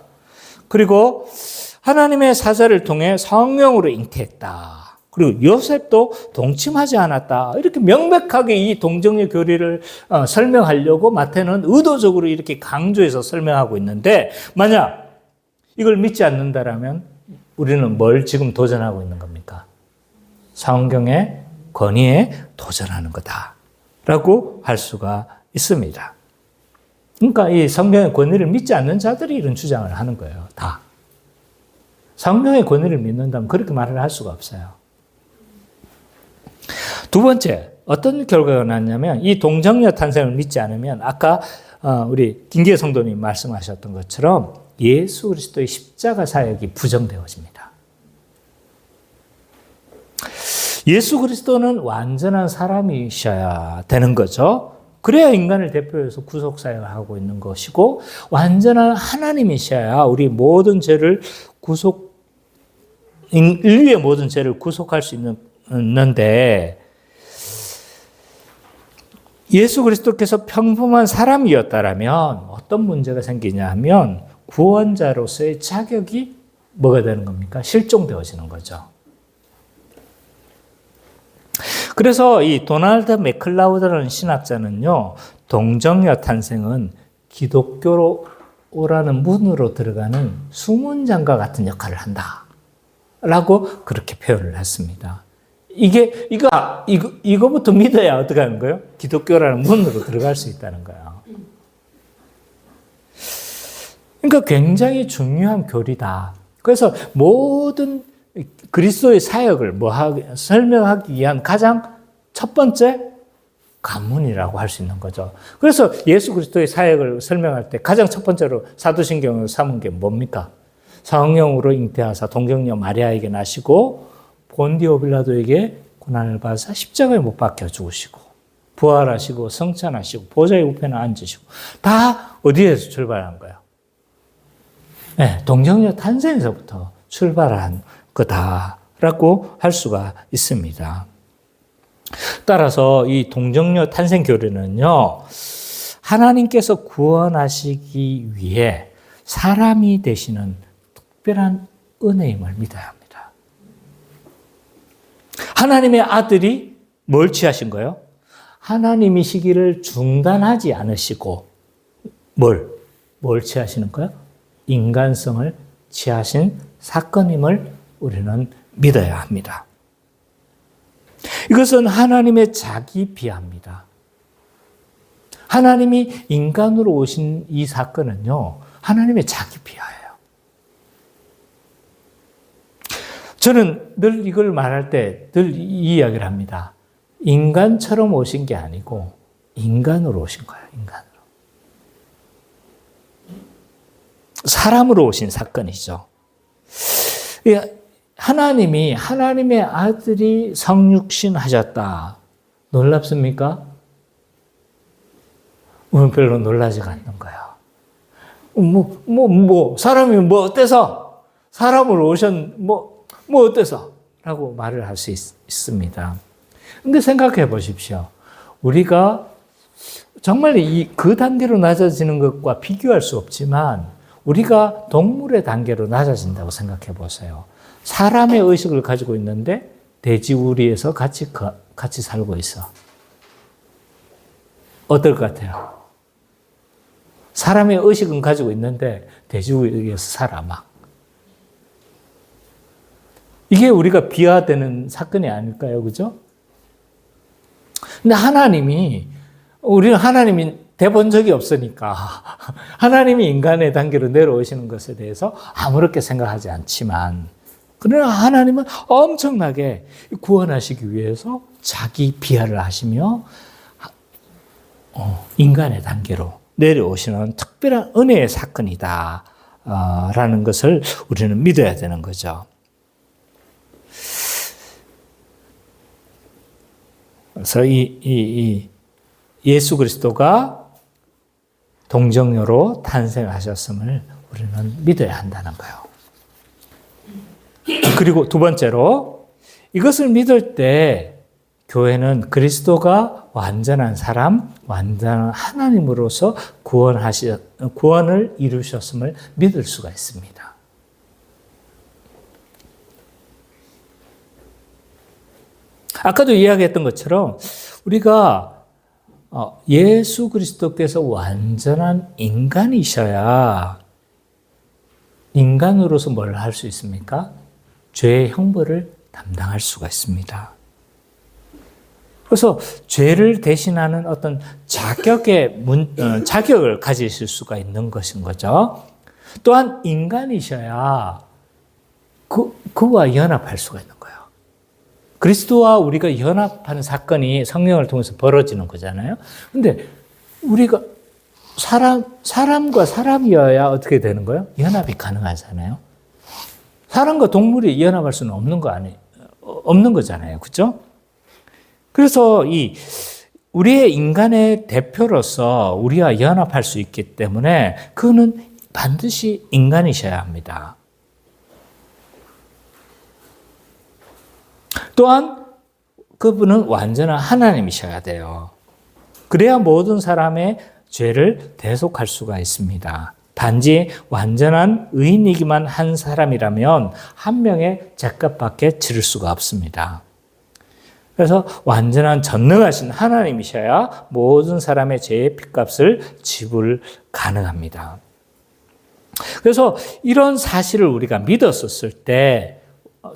그리고 하나님의 사자를 통해 성령으로 잉태했다. 그리고 요셉도 동침하지 않았다. 이렇게 명백하게 이 동정녀 교리를 설명하려고 마태는 의도적으로 이렇게 강조해서 설명하고 있는데, 만약 이걸 믿지 않는다라면 우리는 뭘 지금 도전하고 있는 겁니까? 성경의 권위에 도전하는 거다라고 할 수가 있습니다. 그러니까 이 성경의 권위를 믿지 않는 자들이 이런 주장을 하는 거예요. 다. 성경의 권위를 믿는다면 그렇게 말을 할 수가 없어요. 두 번째, 어떤 결과가 났냐면 이 동정녀 탄생을 믿지 않으면 아까 우리 김기혜 성도님 말씀하셨던 것처럼 예수 그리스도의 십자가 사역이 부정되어집니다. 예수 그리스도는 완전한 사람이셔야 되는 거죠. 그래야 인간을 대표해서 구속 사역을 하고 있는 것이고, 완전한 하나님이셔야 우리 모든 죄를 인류의 모든 죄를 구속할 수 있는데, 예수 그리스도께서 평범한 사람이었다라면 어떤 문제가 생기냐 하면 구원자로서의 자격이 뭐가 되는 겁니까? 실종되어지는 거죠. 그래서 이 도널드 맥클라우드라는 신학자는요, 동정녀 탄생은 기독교라는 문으로 들어가는 수문장과 같은 역할을 한다라고 그렇게 표현을 했습니다. 이거부터 믿어야 어떻게 하는 거예요? 기독교라는 문으로 들어갈 수 있다는 거예요. 그러니까 굉장히 중요한 교리다. 그래서 모든 그리스도의 사역을 설명하기 위한 가장 첫 번째 관문이라고 할 수 있는 거죠. 그래서 예수 그리스도의 사역을 설명할 때 가장 첫 번째로 사도신경을 삼은 게 뭡니까? 성령으로 잉태하사 동정녀 마리아에게 나시고 본디오 빌라도에게 고난을 받아서 십자가에 못 박혀 죽으시고 부활하시고 성찬하시고 보좌의 우편에 앉으시고, 다 어디에서 출발한 거예요? 네, 동정녀 탄생에서부터 출발한 거다라고 할 수가 있습니다. 따라서 이 동정녀 탄생 교리는요, 하나님께서 구원하시기 위해 사람이 되시는 특별한 은혜임을 믿어야 합니다. 하나님의 아들이 뭘 취하신 거예요? 하나님이시기를 중단하지 않으시고 뭘 취하시는 거예요? 인간성을 취하신 사건임을 우리는 믿어야 합니다. 이것은 하나님의 자기 비하입니다. 하나님이 인간으로 오신 이 사건은요, 하나님의 자기 비하예요. 저는 늘 이걸 말할 때 늘 이 이야기를 합니다. 인간처럼 오신 게 아니고 인간으로 오신 거예요. 인간으로. 사람으로 오신 사건이죠. 하나님이, 하나님의 아들이 성육신 하셨다. 놀랍습니까? 별로 놀라지가 않는 거예요. 사람이 어때서? 사람으로 어때서? 라고 말을 할 수 있습니다. 근데 생각해 보십시오. 우리가 정말 그 단계로 낮아지는 것과 비교할 수 없지만, 우리가 동물의 단계로 낮아진다고 생각해 보세요. 사람의 의식을 가지고 있는데 돼지우리에서 같이 살고 있어. 어떨 것 같아요? 사람의 의식은 가지고 있는데 돼지우리에서 살아 막. 이게 우리가 비하되는 사건이 아닐까요? 그죠? 근데 우리는 하나님이 돼본 적이 없으니까 하나님이 인간의 단계로 내려오시는 것에 대해서 아무렇게 생각하지 않지만, 그러나 하나님은 엄청나게 구원하시기 위해서 자기 비하를 하시며 인간의 단계로 내려오시는 특별한 은혜의 사건이다 라는 것을 우리는 믿어야 되는 거죠. 그래서 이 예수 그리스도가 동정녀로 탄생하셨음을 우리는 믿어야 한다는 거예요. 그리고 두 번째로, 이것을 믿을 때 교회는 그리스도가 완전한 사람, 완전한 하나님으로서 구원을 이루셨음을 믿을 수가 있습니다. 아까도 이야기했던 것처럼 우리가 예수 그리스도께서 완전한 인간이셔야 인간으로서 뭘 할 수 있습니까? 죄의 형벌을 담당할 수가 있습니다. 그래서 죄를 대신하는 어떤 자격을 가지실 수가 있는 것인 거죠. 또한 인간이셔야 그와 연합할 수가 있는 거예요. 그리스도와 우리가 연합하는 사건이 성령을 통해서 벌어지는 거잖아요. 근데 우리가 사람과 사람이어야 어떻게 되는 거예요? 연합이 가능하잖아요. 사람과 동물이 연합할 수는 없는 거잖아요. 그렇죠? 그래서 우리의 인간의 대표로서 우리와 연합할 수 있기 때문에 그는 반드시 인간이셔야 합니다. 또한 그분은 완전한 하나님이셔야 돼요. 그래야 모든 사람의 죄를 대속할 수가 있습니다. 단지 완전한 의인이기만 한 사람이라면 한 명의 죄값밖에 치를 수가 없습니다. 그래서 완전한 전능하신 하나님이셔야 모든 사람의 죄의 핏값을 지불 가능합니다. 그래서 이런 사실을 우리가 믿었었을 때,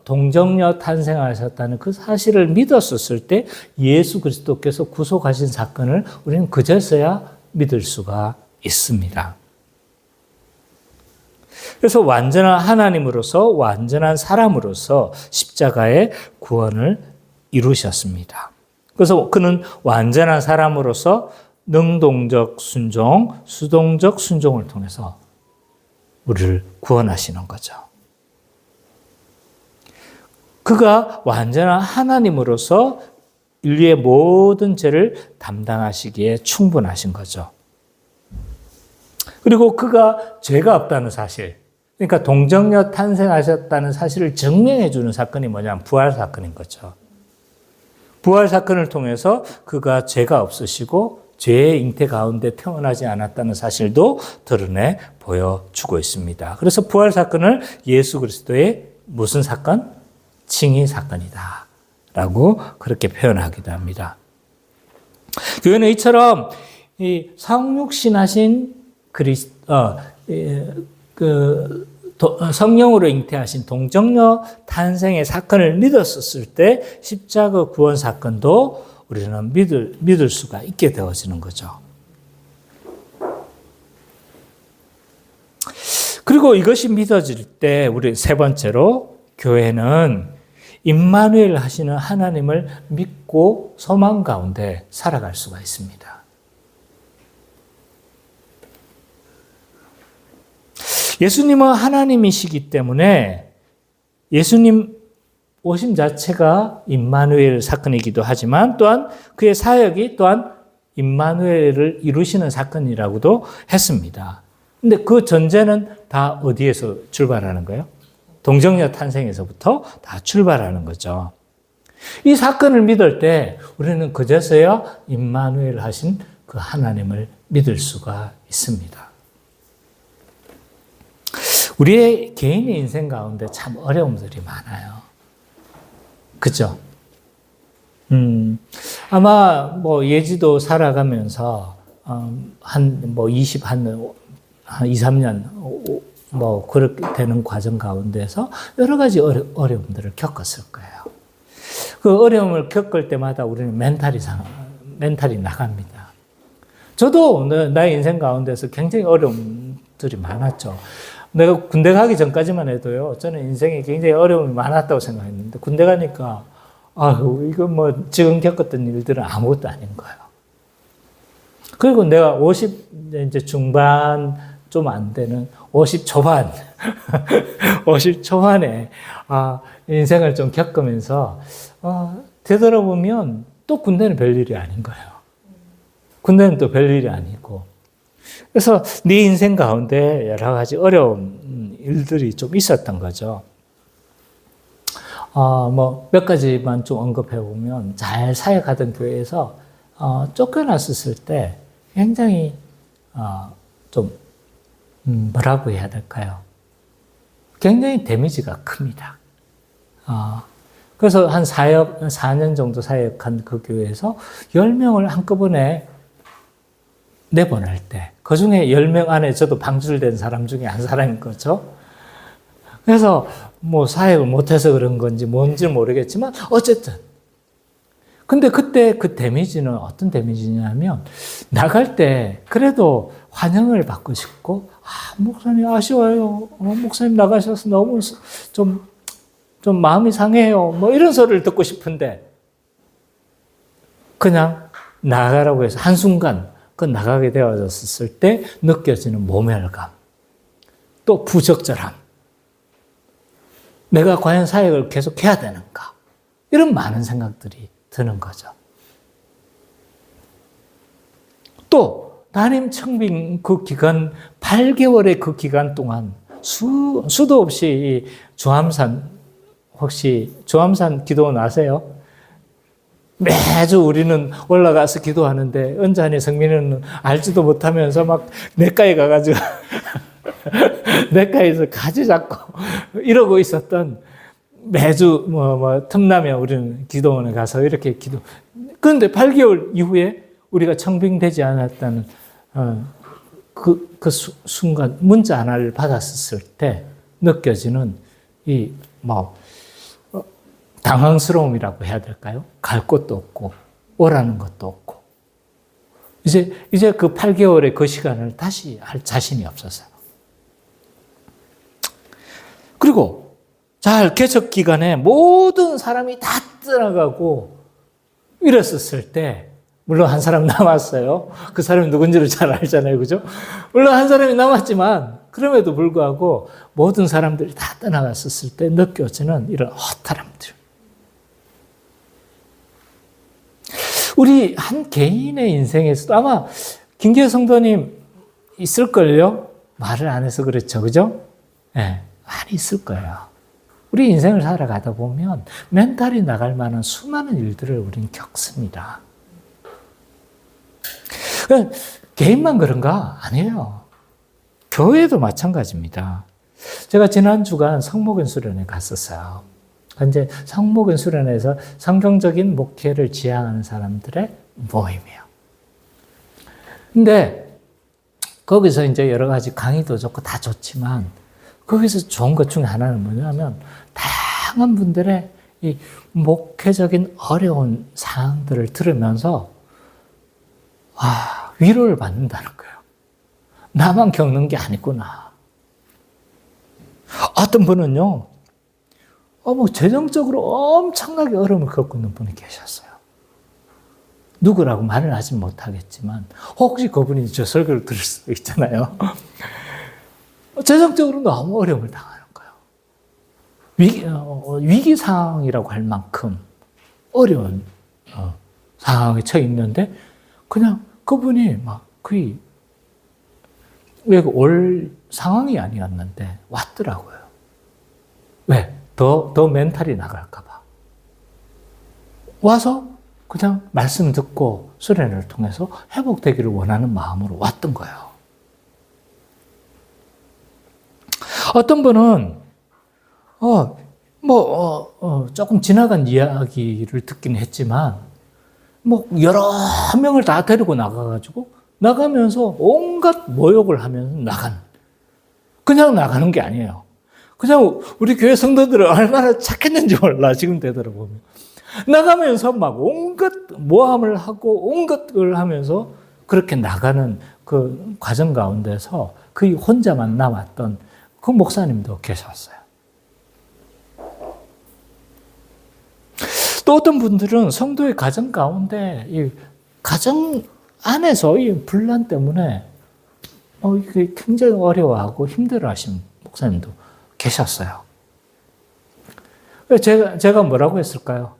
동정녀 탄생하셨다는 그 사실을 믿었었을 때 예수 그리스도께서 구속하신 사건을 우리는 그제서야 믿을 수가 있습니다. 그래서 완전한 하나님으로서 완전한 사람으로서 십자가의 구원을 이루셨습니다. 그래서 그는 완전한 사람으로서 능동적 순종, 수동적 순종을 통해서 우리를 구원하시는 거죠. 그가 완전한 하나님으로서 인류의 모든 죄를 담당하시기에 충분하신 거죠. 그리고 그가 죄가 없다는 사실, 그러니까 동정녀 탄생하셨다는 사실을 증명해 주는 사건이 뭐냐면 부활 사건인 거죠. 부활 사건을 통해서 그가 죄가 없으시고 죄의 잉태 가운데 태어나지 않았다는 사실도 드러내 보여주고 있습니다. 그래서 부활 사건을 예수 그리스도의 무슨 사건? 칭의 사건이다 라고 그렇게 표현하기도 합니다. 교회는 이처럼 성육신하신 성령으로 잉태하신 동정녀 탄생의 사건을 믿었었을 때 십자가 구원 사건도 우리는 믿을 수가 있게 되어지는 거죠. 그리고 이것이 믿어질 때 우리 세 번째로 교회는 임마누엘 하시는 하나님을 믿고 소망 가운데 살아갈 수가 있습니다. 예수님은 하나님이시기 때문에 예수님 오심 자체가 임마누엘 사건이기도 하지만 또한 그의 사역이 또한 임마누엘을 이루시는 사건이라고도 했습니다. 근데 그 전제는 다 어디에서 출발하는 거예요? 동정녀 탄생에서부터 다 출발하는 거죠. 이 사건을 믿을 때 우리는 그제서야 임마누엘 하신 그 하나님을 믿을 수가 있습니다. 우리의 개인의 인생 가운데 참 어려움들이 많아요. 그죠? 아마 예지도 살아가면서 한 2, 3년 그렇게 되는 과정 가운데서 여러 가지 어려움들을 겪었을 거예요. 그 어려움을 겪을 때마다 우리는 멘탈이 나갑니다. 저도 나의 인생 가운데서 굉장히 어려움들이 많았죠. 내가 군대 가기 전까지만 해도요, 저는 인생에 굉장히 어려움이 많았다고 생각했는데, 군대 가니까, 이거 지금 겪었던 일들은 아무것도 아닌 거예요. 그리고 내가 50 이제 중반 좀 안 되는 50 초반, 50 초반에, 인생을 좀 겪으면서, 되돌아보면 또 군대는 별일이 아닌 거예요. 군대는 또 별일이 아니고. 그래서 네 인생 가운데 여러 가지 어려운 일들이 좀 있었던 거죠. 뭐 몇 가지만 좀 언급해 보면 잘 사역하던 교회에서 쫓겨났었을 때 굉장히 좀 뭐라고 해야 될까요? 굉장히 데미지가 큽니다. 그래서 한 4년 정도 사역한 그 교회에서 10명을 한꺼번에 내보낼 때, 그 중에 10명 안에 저도 방출된 사람 중에 한 사람인 거죠. 그래서 뭐 사역을 못해서 그런 건지 뭔지 모르겠지만, 어쨌든. 근데 그때 그 데미지는 어떤 데미지냐면, 나갈 때 그래도 환영을 받고 싶고, 목사님 아쉬워요. 목사님 나가셔서 너무 좀 마음이 상해요. 뭐 이런 소리를 듣고 싶은데, 그냥 나가라고 해서 한순간 그 나가게 되어졌을 때 느껴지는 모멸감, 또 부적절함, 내가 과연 사역을 계속 해야 되는가, 이런 많은 생각들이 드는 거죠. 또 담임 청빙 그 기간 8개월의 그 기간 동안 수도 없이 주암산, 혹시 주암산 기도원 아세요? 매주 우리는 올라가서 기도하는데 은찬이 성민이는 알지도 못하면서 막 내과에 가가지고 내과에서 가지 잡고 이러고 있었던, 매주 틈나면 우리는 기도원에 가서 이렇게 기도. 그런데 8개월 이후에 우리가 청빙되지 않았다는 그 순간 문자 하나를 받았을 때 느껴지는 이 당황스러움이라고 해야 될까요? 갈 곳도 없고 오라는 것도 없고, 이제 그 8개월의 그 시간을 다시 할 자신이 없었어요. 그리고 잘 개척 기간에 모든 사람이 다 떠나가고 이랬었을 때, 물론 한 사람 남았어요. 그 사람이 누군지를 잘 알잖아요. 그죠? 물론 한 사람이 남았지만 그럼에도 불구하고 모든 사람들이 다 떠나갔었을 때 느껴지는 이런 허탈함들. 우리 한 개인의 인생에서도 아마 김기현 성도님 있을걸요? 말을 안 해서 그렇죠. 그죠? 네, 많이 있을 거예요. 우리 인생을 살아가다 보면 멘탈이 나갈 만한 수많은 일들을 우리는 겪습니다. 개인만 그런가? 아니에요. 교회도 마찬가지입니다. 제가 지난 주간 성목원 수련회 갔었어요. 이제 성목원 수련회에서 성경적인 목회를 지향하는 사람들의 모임이에요. 근데 거기서 이제 여러 가지 강의도 좋고 다 좋지만, 거기서 좋은 것 중에 하나는 뭐냐면 다양한 분들의 이 목회적인 어려운 상황들을 들으면서 위로를 받는다는 거예요. 나만 겪는 게 아니구나. 어떤 분은요, 재정적으로 엄청나게 어려움을 겪고 있는 분이 계셨어요. 누구라고 말을 하진 못하겠지만, 혹시 그분이 저 설교를 들을 수도 있잖아요. 재정적으로 너무 어려움을 당하는 거예요. 위기 상황이라고 할 만큼 어려운 상황에 처해 있는데, 그냥 그분이 막 거의 올 상황이 아니었는데 왔더라고요. 왜? 더 멘탈이 나갈까봐. 와서 그냥 말씀 듣고 수련을 통해서 회복되기를 원하는 마음으로 왔던 거예요. 어떤 분은 조금 지나간 이야기를 듣긴 했지만, 여러 명을 다 데리고 나가면서 온갖 모욕을 하면서 그냥 나가는 게 아니에요. 그냥 우리 교회 성도들은 얼마나 착했는지 몰라, 지금 되돌아보면. 나가면서 막 온갖 모함을 하고 온갖 걸 하면서 그렇게 나가는 그 과정 가운데서 거의 혼자만 남았던 그 목사님도 계셨어요. 또 어떤 분들은 성도의 가정 가운데 이 가정 안에서 이 분란 때문에 이게 굉장히 어려워하고 힘들어하신 목사님도 계셨어요. 제가 뭐라고 했을까요?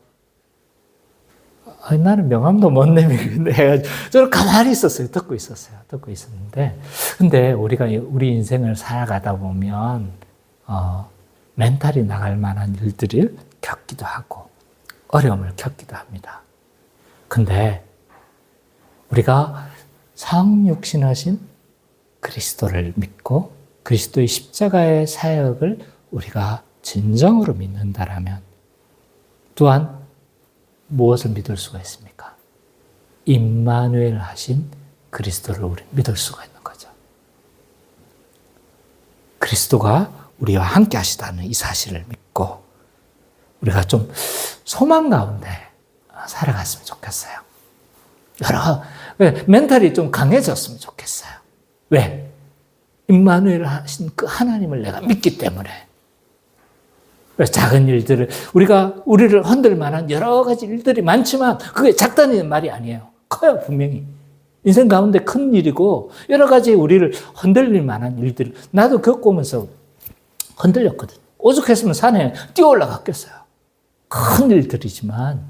나는 명함도 못 내밀겠네. 저는 가만히 있었어요. 듣고 있었는데. 근데 우리가 우리 인생을 살아가다 보면, 멘탈이 나갈 만한 일들을 겪기도 하고 어려움을 겪기도 합니다. 근데 우리가 성육신하신 그리스도를 믿고 그리스도의 십자가의 사역을 우리가 진정으로 믿는다라면 또한 무엇을 믿을 수가 있습니까? 임마누엘 하신 그리스도를 우리 믿을 수가 있는 거죠. 그리스도가 우리와 함께 하시다는 이 사실을 믿고 우리가 좀 소망 가운데 살아갔으면 좋겠어요. 멘탈이 좀 강해졌으면 좋겠어요. 왜? 임마누엘 하신 그 하나님을 내가 믿기 때문에. 작은 일들을, 우리를 흔들 만한 여러 가지 일들이 많지만 그게 작다는 말이 아니에요. 커요, 분명히. 인생 가운데 큰 일이고 여러 가지 우리를 흔들릴 만한 일들. 나도 겪으면서 흔들렸거든. 오죽했으면 산에 뛰어 올라갔겠어요. 큰 일들이지만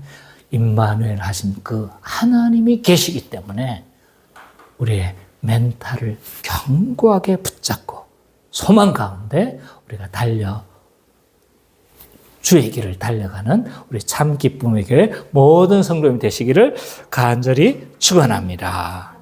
임마누엘 하신 그 하나님이 계시기 때문에 우리의 멘탈을 견고하게 붙잡고 소망 가운데 우리가 주의 길을 달려가는 우리 참 기쁨의 교회 모든 성도님 되시기를 간절히 축원합니다.